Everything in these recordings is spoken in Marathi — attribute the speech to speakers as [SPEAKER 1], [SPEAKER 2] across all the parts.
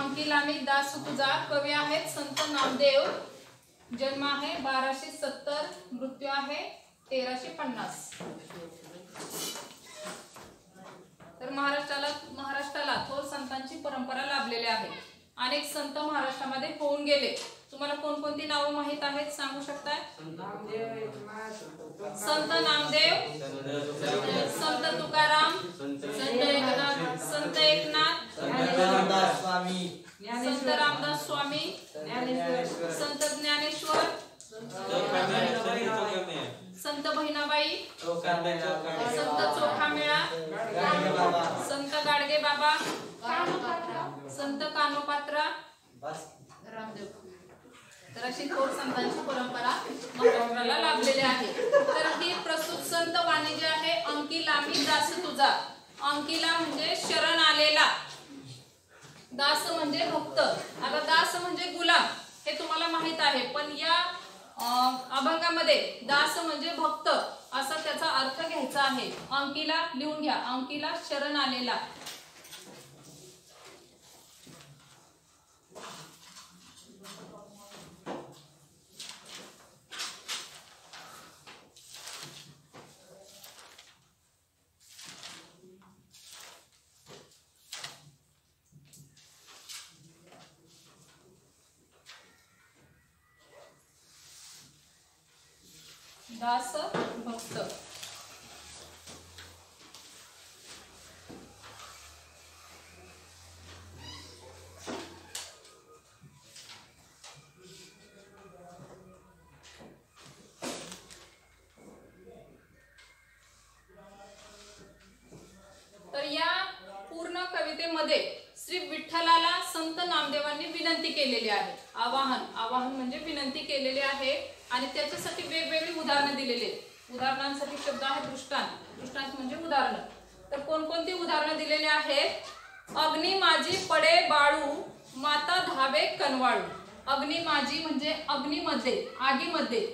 [SPEAKER 1] अंकिला मी दास तुझा. कवी आहेत संत नामदेव. जन्म आहे 1270, मृत्यू आहे 1350. तर महाराष्ट्राला थोर संतांची परंपरा लाभलेली आहे. अनेक संत महाराष्ट्रामध्ये होऊन गेले. तुम्हाला कोणकोणती नावे माहित आहेत सांगू शकताय? संत नामदेव, संत तुकाराम, संत एकनाथ, संत रामदास स्वामी, संत ज्ञानेश्वर, संत बहिणाबाई, संत चोखामेळा, संत गाडगे बाबा, संत कानोपात्रा, रामदेव. तर अशी थोर संतांची परंपरा महाराष्ट्राला लाभलेली आहे. तर ही प्रस्तुत संत वाणी जी आहे, अंकिला मी दास तुझा. अंकिला म्हणजे शरण आलेला, दास म्हणजे भक्त. आता दास म्हणजे गुलाम हे तुम्हाला माहित आहे, पण या अभंगामध्ये दास म्हणजे भक्त असा त्याचा अर्थ घ्यायचा आहे. अंकिला लिहून घ्या, अंकिला शरण आलेला. दास भक्त. तर या पूर्ण कवितेमध्ये श्री विठ्ठलाला संत नामदेवांनी विनंती केलेली आहे. आवाहन म्हणजे विनंती केलेली आहे आणि त्याच्यासाठी वेगवेगळी उदाहरणं दिलेली आहेत. उदाहरणांसाठी शब्द आहे दृष्टांत म्हणजे उदाहरण. तर कोणकोणती उदाहरणं दिलेली आहेत? अग्नी माझी पडे बाळू, माता धावे कनवाळू. अग्नी माझी म्हणजे अग्नीमध्ये, आगीमध्ये.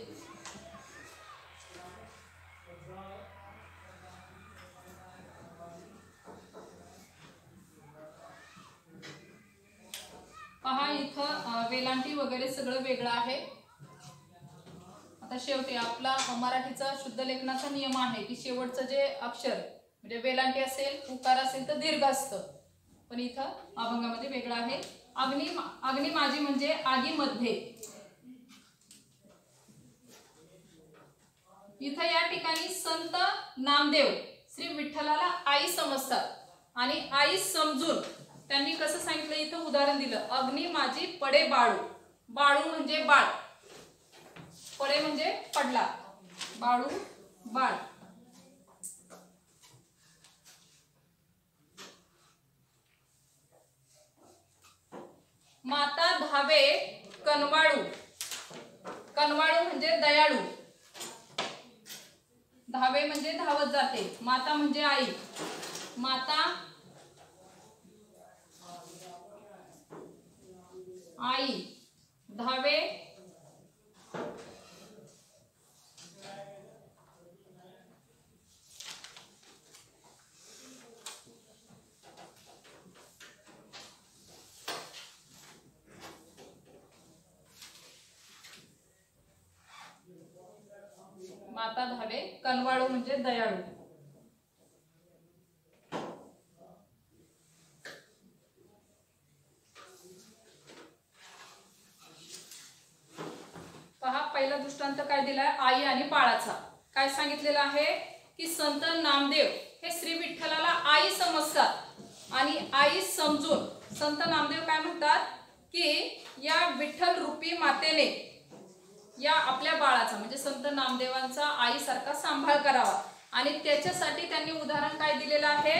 [SPEAKER 1] पहा इथं वेलांटी वगैरे सगळं वेगळं आहे. आता शेवटी आपला मराठीचा शुद्ध लेखनाचा नियम आहे की शेवटचं जे अक्षर म्हणजे वेलांटी असेल, उकार असेल तर दीर्घ असतं, पण इथं अभंगामध्ये वेगळं आहे. अग्नी माझी म्हणजे आगीमध्ये. इथं या ठिकाणी संत नामदेव श्री विठ्ठलाला आई समजतात आणि आई समजून त्यांनी कसं सांगितलं, इथं उदाहरण दिलं. अग्नी माझी पडे बाळू. बाळू म्हणजे बाळ, पडे म्हणजे पडला, बाळू बाळ. माता धावे कनवाळू. कनवाळू म्हणजे दयाळू. धावे म्हणजे धावत जाते. माता म्हणजे आई. माता आई. धावे माता धावे कनवाळू म्हणजे दयाळू. पहा पहिला दृष्टांत काय दिलाय, आई आणि बाळाचा. काय सांगितलेलं आहे की संत नामदेव हे श्री विठ्ठलाला आई समजतात आणि आई समजून संत नामदेव काय म्हणतात की या विठ्ठल रूपी मातेने या आपल्या बाळाचा म्हणजे संत नामदेवांचा आईसारखा सांभाळ करावा. आणि त्याच्यासाठी त्यांनी उदाहरण काय दिलेलं आहे,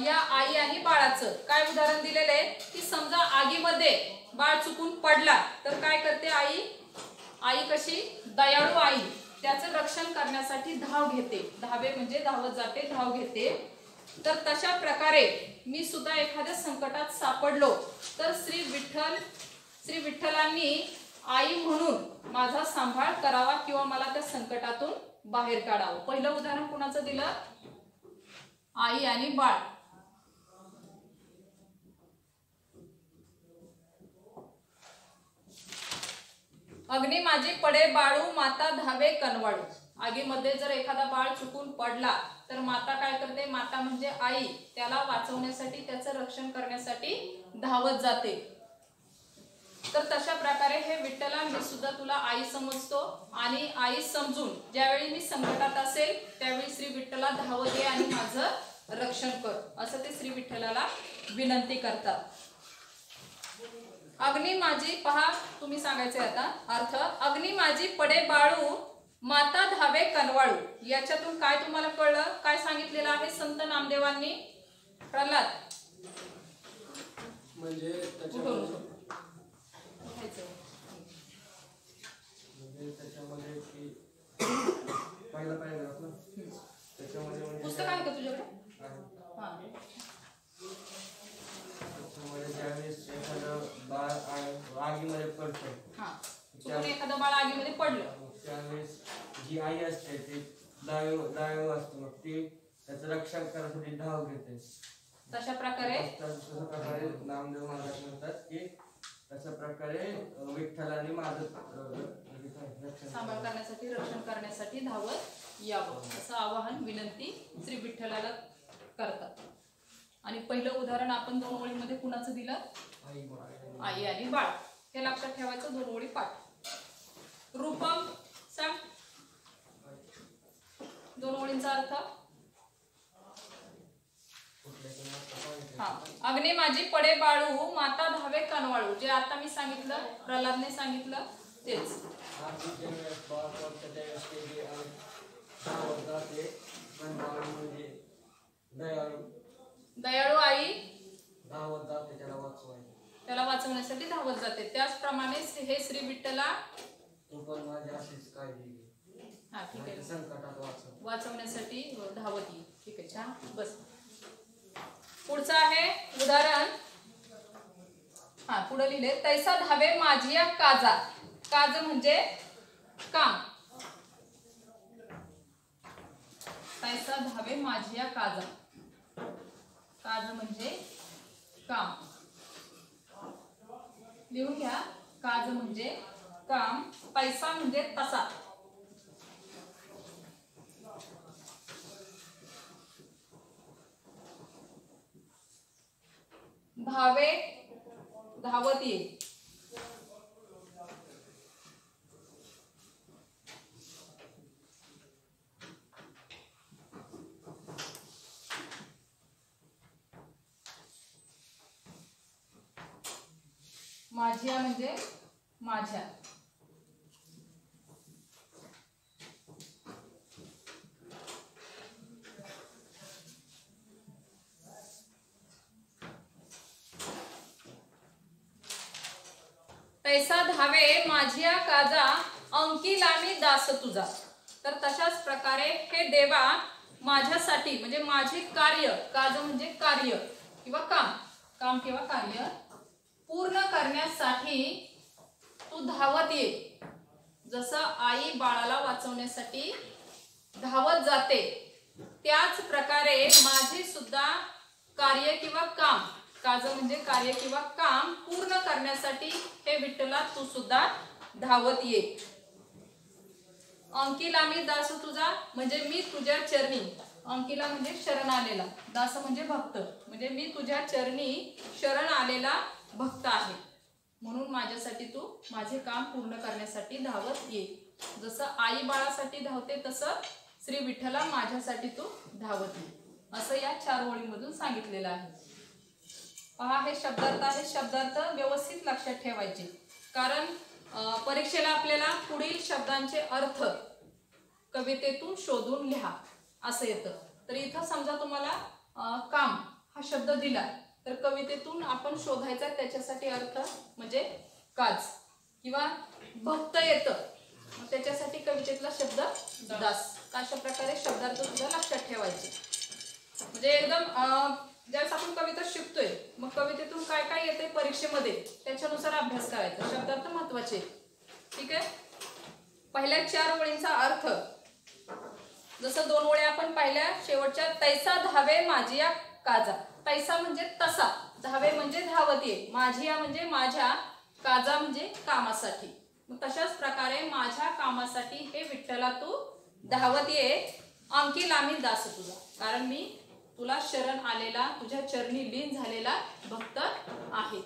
[SPEAKER 1] या आई आणि बाळाचं. काय उदाहरण दिलेलं आहे की समजा आगीमध्ये बाळ चुकून पडला तर काय करते आई. आई कशी दयाळू आई, त्याचं रक्षण करण्यासाठी धाव घेते. धावे म्हणजे धावत जाते, धाव घेते. तर तशा प्रकारे मी सुद्धा एखाद्या संकटात सापडलो तर श्री विठ्ठलांनी आई म्हणून माझा सांभाळ करावा किंवा मला त्या संकटातून बाहेर काढावं. पहिलं उदाहरण कोणाचं दिलं, आई आणि बाळ. अग्नी माझी पडे बाळू माता धावे कनवाळू. आगीमध्ये जर एखादा बाळ चुकून पडला तर माता काय करते? माता म्हणजे आई, त्याला वाचवण्यासाठी, त्याचं रक्षण करण्यासाठी धावत जाते. तर तशा प्रकारे हे विठ्ठला मी सुद्धा तुला आई समजतो आणि आई समजून ज्यावेळी मी संकटात असेल त्यावेळी श्री विठ्ठला धावत ये आणि माझं रक्षण कर, असं ते श्री विठ्ठलाला विनंती करतात. अग्नी माझी, पहा तुम्ही सांगायचे आता अर्थ. अग्नी माझी पडे बाळू माता धावे कनवाळू. याच्यातून काय तुम्हाला कळलं? काय सांगितलेलं आहे संत नामदेवांनी? प्रल्हाद
[SPEAKER 2] म्हणजे त्याच्यामध्ये की पहिला पॅराग्राफ ना, त्याच्यामध्ये
[SPEAKER 1] पुस्तक आहे का तुझ्याकडे?
[SPEAKER 2] त्याच्यामध्ये ज्यावेळेस एखादं बाळ आगीमध्ये पडतं,
[SPEAKER 1] एखादं बाळ आगीमध्ये पडलं
[SPEAKER 2] त्यावेळेस जी आई असते ती दावे असते, मग ती त्याचं रक्षण करण्यासाठी धाव घेते.
[SPEAKER 1] तशा प्रकारे
[SPEAKER 2] नामदेव महाराज म्हणतात की तशा प्रकारे विठ्ठलाने माझं
[SPEAKER 1] सांभाळ करण्यासाठी, रक्षण करण्यासाठी धावत यावं, असं आवाहन, विनंती श्री विठ्ठलाला करतात. आणि पहिलं उदाहरण आपण 2 ओळीमध्ये कुणाचं दिलं? आई आणि बाळ. हे लक्षात ठेवायचं. 2 ओळी पाठ. रूपम सांग 2 ओळींचा अर्थ. अग्नी माझी पडे बाळू माता धावे कनवाळू. जे आता मी सांगितलं, प्रल्हादने सांगितलं तेच. दयाळू आई त्याला वाचवण्यासाठी धावत जाते. त्याचप्रमाणे हे श्री विठ्ठला हा ठीक आहे, वाचवण्यासाठी धावत येईल. ठीक आहे, छान. बस. पुढचं आहे उदाहरण. हा पुढे लिहिले. तैसा धावे माझिया काजा. काज म्हणजे काम. तैसा धावे माझिया काजा. काज म्हणजे काम. लिहून घ्या. काज म्हणजे काम, पैसा म्हणजे तसा. धावे धावत ये. माझ्या म्हणजे माझ्या. तैसा धावे माझिया काजा अंकी लामी दास तुझा. तर तशाच प्रकारे हे देवा माझ्यासाठी म्हणजे माझे कार्य, काज म्हणजे कार्य किंवा काम, काम किंवा कार्य पूर्ण करण्यासाठी तू धावत ये. जसं आई बाळाला वाचवण्यासाठी धावत जाते त्याच प्रकारे माझे सुद्धा कार्य किंवा काम, काज म्हणजे कार्य किंवा काम पूर्ण करण्यासाठी हे विठ्ठला तू सुद्धा धावत ये. अंकिला मी दास तुझा म्हणजे मी तुझ्या चरणी. अंकिला म्हणजे शरण आलेला, दास म्हणजे भक्त, म्हणजे मी तुझ्या चरणी शरण आलेला भक्त आहे. म्हणून माझ्यासाठी तू माझे काम पूर्ण करण्यासाठी धावत ये. जसं आई बाळासाठी धावते तसं श्री विठ्ठला माझ्यासाठी तू धावत ये, असं या 4 ओळींमधून सांगितलेलं आहे. पहा हे शब्दार्थ आहे. शब्दार्थ व्यवस्थित लक्षात ठेवायचे, कारण परीक्षेला आपल्याला पुढील शब्दांचे अर्थ कवितेतून शोधून लिहा असं येतं. तर इथं समजा तुम्हाला काम हा शब्द दिला तर कवितेतून आपण शोधायचा त्याच्यासाठी अर्थ म्हणजे काज, किंवा भक्त येतं त्याच्यासाठी कवितेतला शब्द दास. अशा प्रकारे शब्दार्थ सुद्धा लक्षात ठेवायचे. म्हणजे एकदम ज्यावेळेस आपण कविता शिकतोय मग कवितेतून काय काय येते परीक्षेमध्ये त्याच्यानुसार अभ्यास करायचा. शब्दार्थ महत्वाचे. ठीक आहे. पहिल्या 4 ओळींचा अर्थ जसं 2 ओळी आपण पाहिल्या शेवटच्या. तैसा धावे माझिया काजा. तैसा म्हणजे तसा, धावे म्हणजे धावत ये, माझिया म्हणजे माझ्या, काजा म्हणजे कामासाठी. मग तशाच प्रकारे माझ्या कामासाठी हे विठ्ठला तू धावत ये, अंकीला मी दास तुझा, कारण मी तुला शरण आलेला, तुझ्या चरणी लीन झालेला भक्त आहे.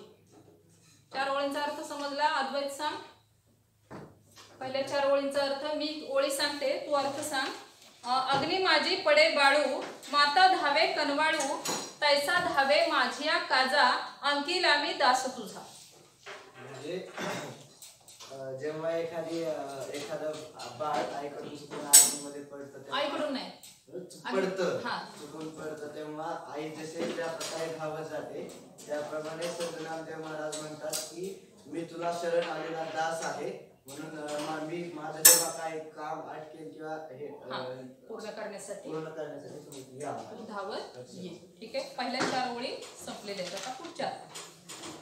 [SPEAKER 1] 4 ओळींचा अर्थ समजला? अद्वैत सांग. पहिल्या 4 ओळींचा अर्थ मी ओळी सांगते, तू अर्थ सांग. अग्नी माझी पडे बाळू, माता धावे कनवाळू, तैसा धावे माझिया काजा, अंकीला मी दास तुझा.
[SPEAKER 3] म्हणजे जेव्हा एखादं बाळ आईकडून चुकून आईमध्ये पडतं,
[SPEAKER 1] आईकडून नाही
[SPEAKER 3] चुकून पडतं, तेव्हा आई जसे ज्या प्रकारे धावत जाते त्याप्रमाणे संत नामदेव महाराज म्हणतात की मी तुला शरण आलेला दास आहे, म्हणून मी माझं जेव्हा काय काम अटकेल किंवा हे
[SPEAKER 1] पूर्ण करण्यासाठी
[SPEAKER 3] तू
[SPEAKER 1] धावत ये. ठीक आहे, पहिल्या 4 ओळी संपलेल्या आहेत.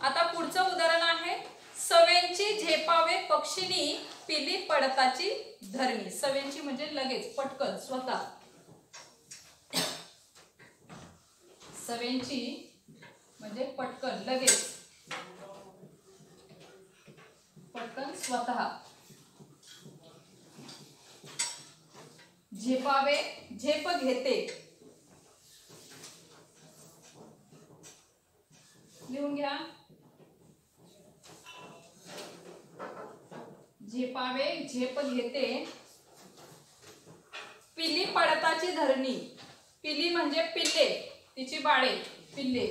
[SPEAKER 1] आता पुढचं उदाहरण आहे, सवेंची झेपावे पक्षिणी, पिली पडताची धरणी. सवेंची म्हणजे लगेच, पटकन, स्वतः. सवेंची म्हणजे पटकन, लगेच, पटकन, स्वतः. झेपावे, झेप घेते. लिहून घ्या. झेपावे, झेप घेते, पिली पडताची धरणी. पिली म्हणजे पिल्ले, तिची बाळे, पिल्ले.